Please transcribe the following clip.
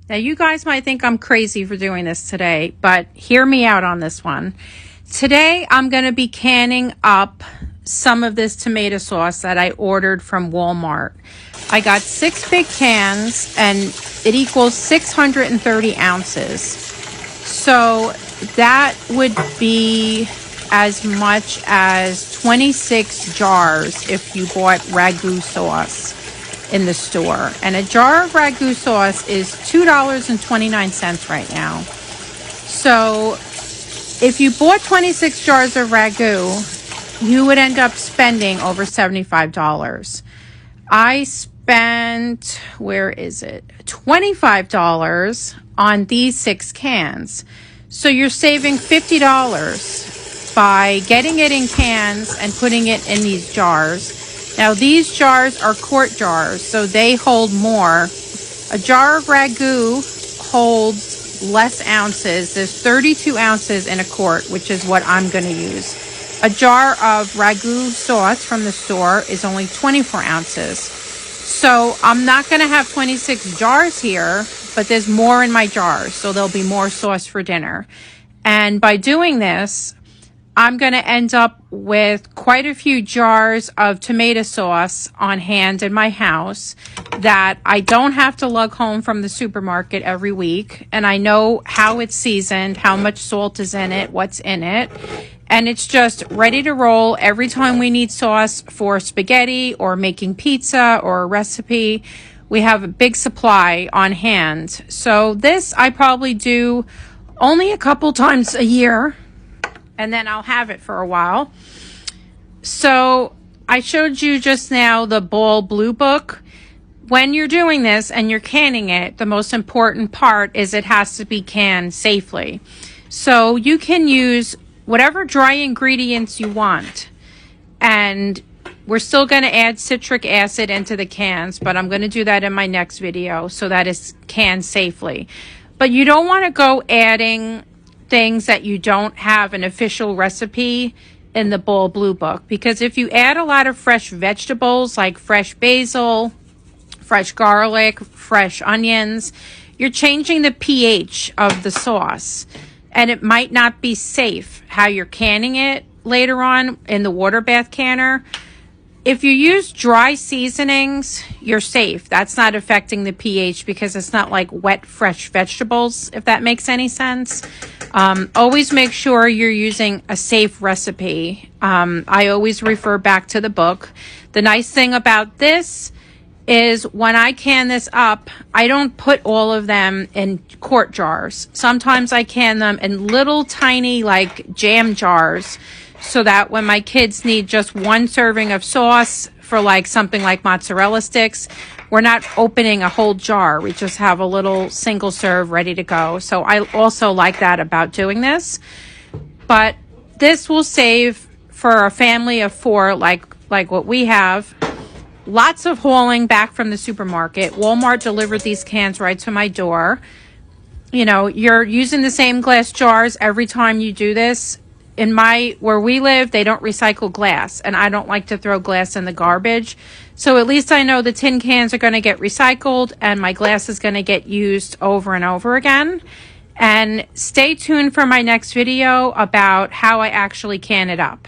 Now, you guys might think I'm crazy for doing this today, but hear me out on this one. Today, I'm going to be canning up some of this tomato sauce that I ordered from Walmart. I got 6 big cans, and it equals 630 ounces. So that would be as much as 26 jars if you bought ragu sauce in the store. And a jar of ragu sauce is $2.29 right now. So if you bought 26 jars of ragu, you would end up spending over $75. I spent, where is it? $25 on these 6 cans. So you're saving $50 by getting it in cans and putting it in these jars. Now, these jars are quart jars, so they hold more. A jar of ragu holds less ounces. There's 32 ounces in a quart, which is what I'm going to use. A jar of ragu sauce from the store is only 24 ounces. So I'm not going to have 26 jars here, but there's more in my jars, so there'll be more sauce for dinner. And by doing this, I'm going to end up with quite a few jars of tomato sauce on hand in my house that I don't have to lug home from the supermarket every week. And I know how it's seasoned, how much salt is in it, what's in it. And it's just ready to roll every time we need sauce for spaghetti or making pizza or a recipe. We have a big supply on hand. So this I probably do only a couple times a year, and then I'll have it for a while. So I showed you just now the Ball Blue Book. When you're doing this and you're canning it, the most important part is it has to be canned safely. So you can use whatever dry ingredients you want. And we're still going to add citric acid into the cans, but I'm going to do that in my next video so that it's canned safely. But you don't want to go adding things that you don't have an official recipe in the Ball Blue Book, because if you add a lot of fresh vegetables like fresh basil, fresh garlic, fresh onions, you're changing the pH of the sauce, and it might not be safe how you're canning it later on in the water bath canner. If you use dry seasonings, you're safe. That's not affecting the pH because it's not like wet, fresh vegetables, if that makes any sense. Always make sure you're using a safe recipe. I always refer back to the book. The nice thing about this is when I can this up, I don't put all of them in quart jars. Sometimes I can them in little tiny like jam jars, so that when my kids need just one serving of sauce for like something like mozzarella sticks, we're not opening a whole jar. We just have a little single serve ready to go. So I also like that about doing this. But this will save for a family of 4 like what we have. Lots of hauling back from the supermarket. Walmart delivered these cans right to my door. You know, you're using the same glass jars every time you do this. Where we live, they don't recycle glass, and I don't like to throw glass in the garbage. So at least I know the tin cans are going to get recycled and my glass is going to get used over and over again. And stay tuned for my next video about how I actually can it up.